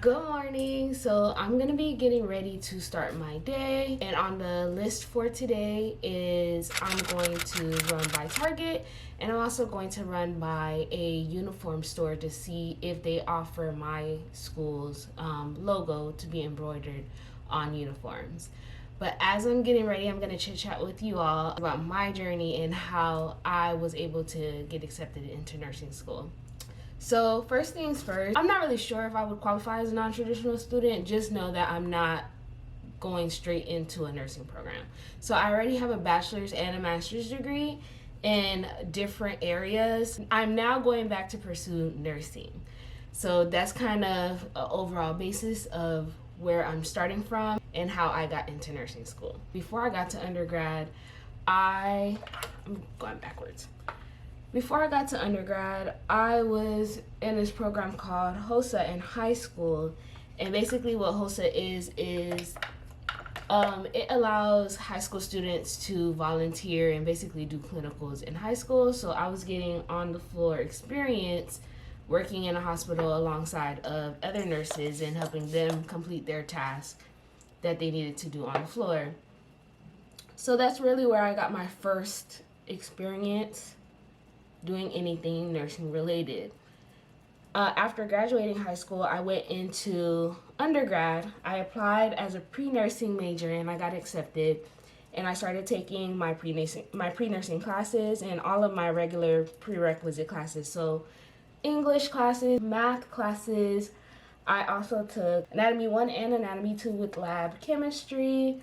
Good morning. So I'm gonna be getting ready to start my day, and on the list for today is I'm going to run by Target, and I'm also going to run by a uniform store to see if they offer my school's logo to be embroidered on uniforms. But as I'm getting ready, I'm going to chit chat with you all about my journey and how I was able to get accepted into nursing school. So first things first, I'm not really sure if I would qualify as a non-traditional student. Just know that I'm not going straight into a nursing program. So I already have a bachelor's and a master's degree in different areas. I'm now going back to pursue nursing. So that's kind of an overall basis of where I'm starting from and how I got into nursing school. Before I got to undergrad, I'm going backwards. Before I got to undergrad, I was in this program called HOSA in high school. And basically what HOSA is it allows high school students to volunteer and basically do clinicals in high school. So I was getting on the floor experience working in a hospital alongside of other nurses and helping them complete their tasks that they needed to do on the floor. So that's really where I got my first experience doing anything nursing related. After graduating high school, I went into undergrad. I applied as a pre-nursing major and I got accepted, and I started taking my pre-nursing classes and all of my regular prerequisite classes. So English classes, math classes. I also took Anatomy 1 and Anatomy 2 with lab chemistry.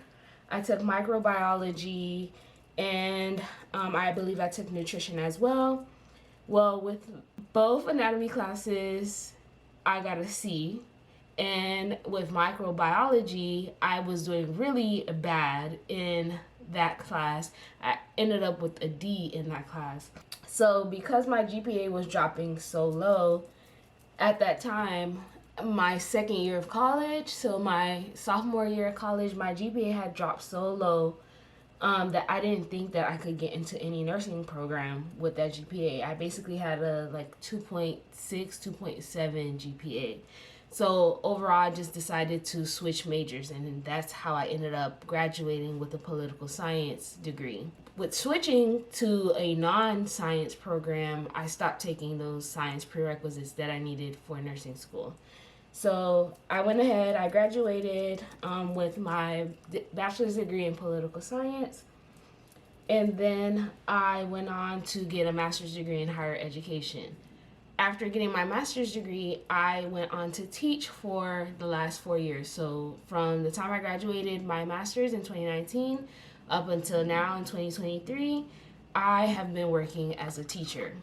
I took microbiology, and I believe I took nutrition as well. Well, with both anatomy classes, I got a C. And with microbiology, I was doing really bad in that class. I ended up with a D in that class. So because my GPA was dropping so low at that time, my second year of college, so my sophomore year of college, my GPA had dropped so low that I didn't think that I could get into any nursing program with that GPA. I basically had a 2.6, 2.7 GPA. So overall, I just decided to switch majors, and that's how I ended up graduating with a political science degree. With switching to a non-science program, I stopped taking those science prerequisites that I needed for nursing school. So I went ahead, I graduated with my bachelor's degree in political science, and then I went on to get a master's degree in higher education. After getting my master's degree, I went on to teach for the last 4 years. So from the time I graduated my master's in 2019 up until now in 2023, I have been working as a teacher.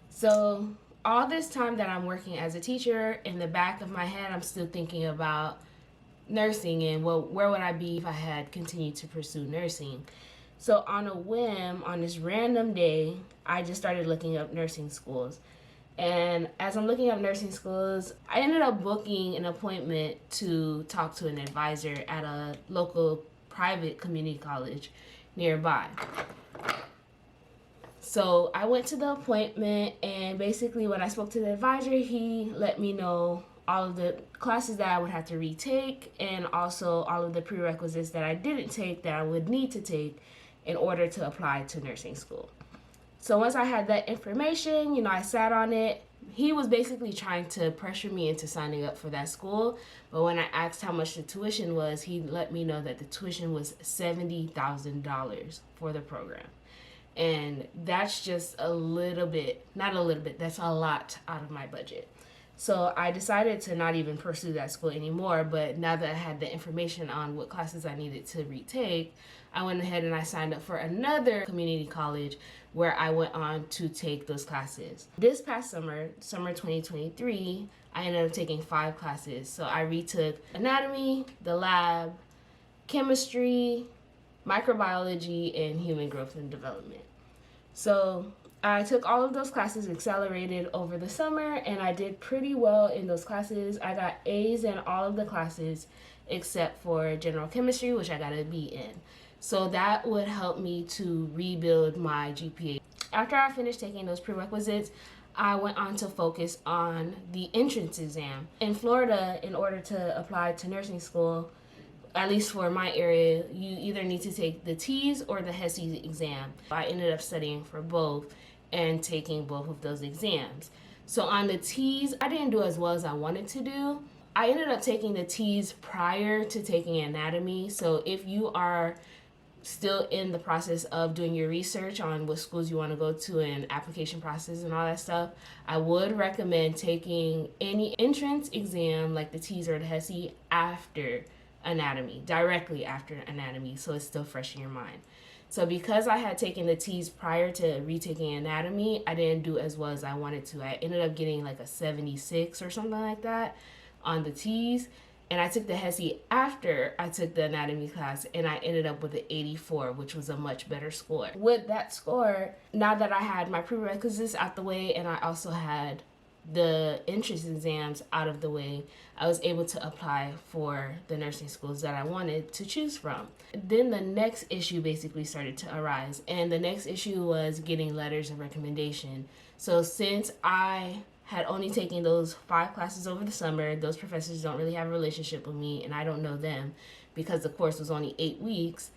So all this time that I'm working as a teacher, in the back of my head, I'm still thinking about nursing and where would I be if I had continued to pursue nursing. So on a whim, on this random day, I just started looking up nursing schools. And as I'm looking up nursing schools, I ended up booking an appointment to talk to an advisor at a local private community college nearby. So I went to the appointment, and basically when I spoke to the advisor, he let me know all of the classes that I would have to retake and also all of the prerequisites that I didn't take that I would need to take in order to apply to nursing school. So once I had that information, I sat on it. He was basically trying to pressure me into signing up for that school, but when I asked how much the tuition was, he let me know that the tuition was $70,000 for the program. And that's just a little bit, not a little bit, that's a lot out of my budget. So I decided to not even pursue that school anymore, but now that I had the information on what classes I needed to retake, I went ahead and I signed up for another community college where I went on to take those classes. This past summer 2023, I ended up taking 5 classes. So I retook anatomy, the lab, chemistry, microbiology, and human growth and development. So I took all of those classes accelerated over the summer, and I did pretty well in those classes. I got A's in all of the classes except for general chemistry, which I got a B in. So that would help me to rebuild my GPA. After I finished taking those prerequisites, I went on to focus on the entrance exam. In Florida, in order to apply to nursing school, at least for my area, you either need to take the TEAS or the HESI exam. I ended up studying for both and taking both of those exams. So on the TEAS, I didn't do as well as I wanted to do. I ended up taking the TEAS prior to taking anatomy. So if you are still in the process of doing your research on what schools you want to go to and application process and all that stuff, I would recommend taking any entrance exam like the TEAS or the HESI after anatomy, directly after anatomy, so it's still fresh in your mind. So because I had taken the TEAS prior to retaking anatomy, I didn't do as well as I wanted to. I ended up getting like a 76 or something like that on the TEAS. And I took the HESI after I took the anatomy class, and I ended up with an 84, which was a much better score. With that score, now that I had my prerequisites out the way and I also had the entrance exams out of the way, I was able to apply for the nursing schools that I wanted to choose from. Then the next issue basically started to arise, and the next issue was getting letters of recommendation. So since I had only taken those 5 classes over the summer, those professors don't really have a relationship with me, and I don't know them because the course was only 8 weeks.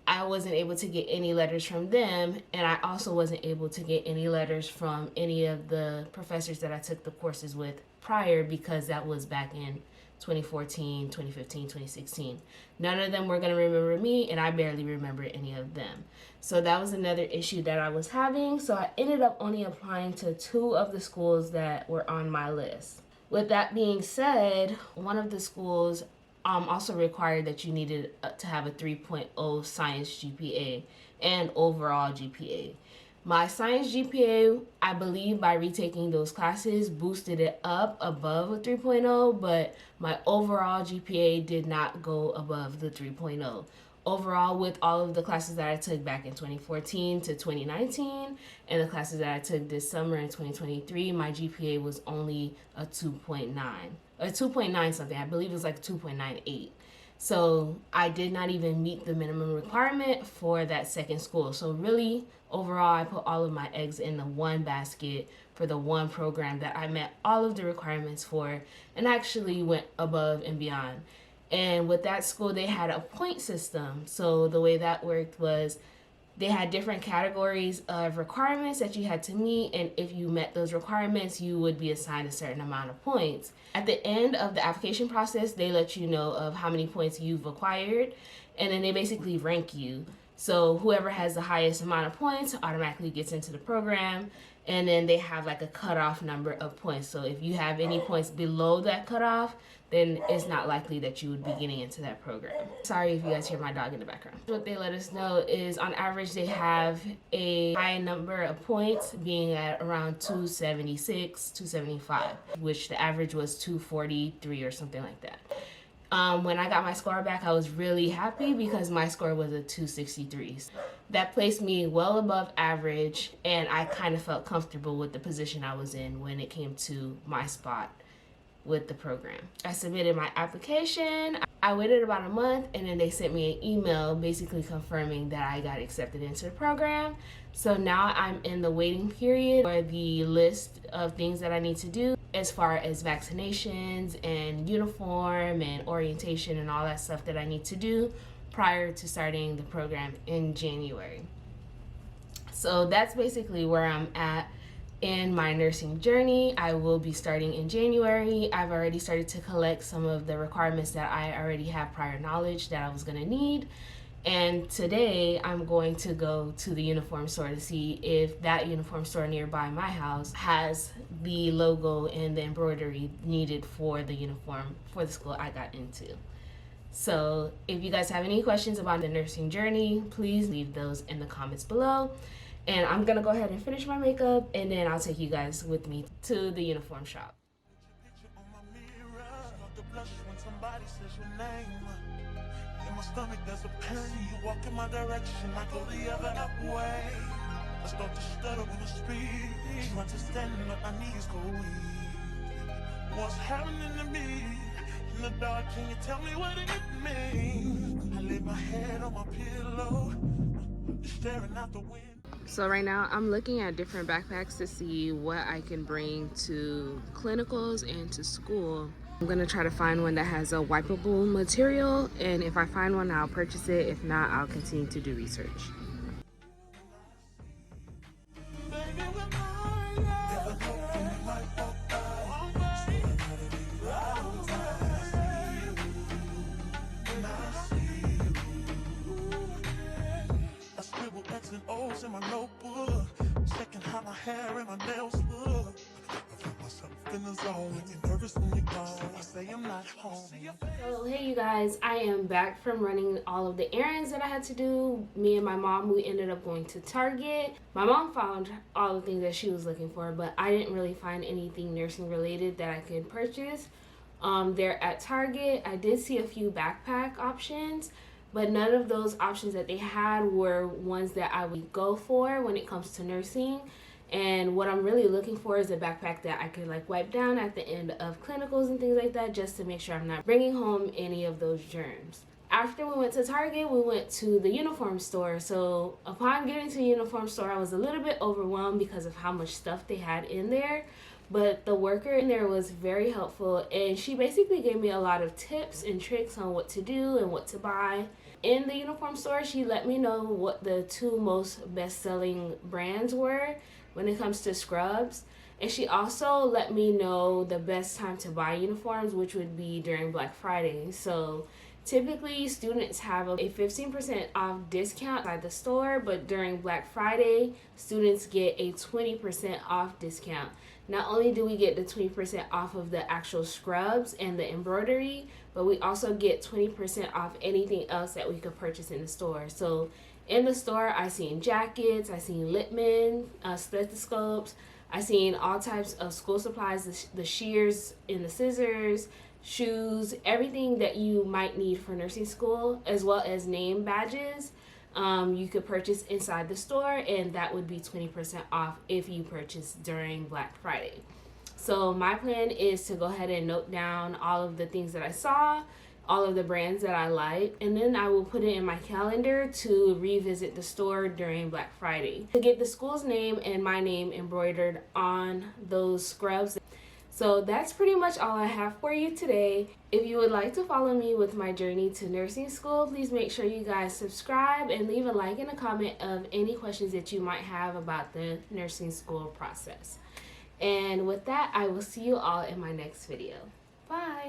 I wasn't able to get any letters from them, and I also wasn't able to get any letters from any of the professors that I took the courses with prior, because that was back in 2014, 2015, 2016. None of them were going to remember me, and I barely remember any of them. So that was another issue that I was having. So I ended up only applying to 2 of the schools that were on my list. With that being said, one of the schools also required that you needed to have a 3.0 science GPA and overall GPA. My science GPA, I believe by retaking those classes, boosted it up above a 3.0, but my overall GPA did not go above the 3.0. Overall, with all of the classes that I took back in 2014 to 2019 and the classes that I took this summer in 2023, my GPA was only a 2.9. A 2.9 something. I believe it was like 2.98. So I did not even meet the minimum requirement for that second school. So really, overall, I put all of my eggs in the one basket for the one program that I met all of the requirements for and actually went above and beyond. And with that school, they had a point system. So the way that worked was they had different categories of requirements that you had to meet, and if you met those requirements, you would be assigned a certain amount of points. At the end of the application process, they let you know of how many points you've acquired, and then they basically rank you. So whoever has the highest amount of points automatically gets into the program, and then they have like a cutoff number of points. So if you have any points below that cutoff, then it's not likely that you would be getting into that program. Sorry if you guys hear my dog in the background. What they let us know is on average they have a high number of points, being at around 276, 275, which the average was 243 or something like that. When I got my score back, I was really happy because my score was a 263. That placed me well above average, and I kind of felt comfortable with the position I was in when it came to my spot with the program. I submitted my application. I waited about a month, and then they sent me an email basically confirming that I got accepted into the program. So now I'm in the waiting period for the list of things that I need to do as far as vaccinations and uniform and orientation and all that stuff that I need to do prior to starting the program in January. So that's basically where I'm at in my nursing journey. I will be starting in January. I've already started to collect some of the requirements that I already have prior knowledge that I was going to need. And today I'm going to go to the uniform store to see if that uniform store nearby my house has the logo and the embroidery needed for the uniform for the school I got into. So if you guys have any questions about the nursing journey, please leave those in the comments below. And I'm gonna go ahead and finish my makeup, and then I'll take you guys with me to the uniform shop. In my stomach there's a pain. You walk in my direction, I go the other way. I start to stutter when I speak. Try to stand but my knees go weak. What's happening to me? In the dark, can you tell me what it means? I lay my head on my pillow, staring out the window. So right now I'm looking at different backpacks to see what I can bring to clinicals and to school. I'm gonna try to find one that has a wipeable material, and if I find one, I'll purchase it. If not, I'll continue to do research. I scribble X and O's in my notebook, checking how my hair and my nails look. I feel myself in the zone, get nervous when you're gone. I say I'm not home. So hey you guys, I am back from running all of the errands that I had to do. Me and my mom, we ended up going to Target. My mom found all the things that she was looking for, but I didn't really find anything nursing related that I could purchase. There at Target, I did see a few backpack options, but none of those options that they had were ones that I would go for when it comes to nursing. And what I'm really looking for is a backpack that I could like wipe down at the end of clinicals and things like that, just to make sure I'm not bringing home any of those germs. After we went to Target, we went to the uniform store. So upon getting to the uniform store, I was a little bit overwhelmed because of how much stuff they had in there. But the worker in there was very helpful, and she basically gave me a lot of tips and tricks on what to do and what to buy. In the uniform store, she let me know what the 2 most best-selling brands were when it comes to scrubs. And she also let me know the best time to buy uniforms, which would be during Black Friday. So typically students have a 15% off discount at the store, but during Black Friday, students get a 20% off discount. Not only do we get the 20% off of the actual scrubs and the embroidery, but we also get 20% off anything else that we could purchase in the store. So in the store, I seen jackets, I seen Littman, stethoscopes, I seen all types of school supplies, the shears and the scissors, shoes, everything that you might need for nursing school, as well as name badges. You could purchase inside the store, and that would be 20% off if you purchase during Black Friday. So my plan is to go ahead and note down all of the things that I saw, all of the brands that I like, and then I will put it in my calendar to revisit the store during Black Friday to get the school's name and my name embroidered on those scrubs. So that's pretty much all I have for you today. If you would like to follow me with my journey to nursing school, please make sure you guys subscribe and leave a like and a comment of any questions that you might have about the nursing school process. And with that, I will see you all in my next video. Bye!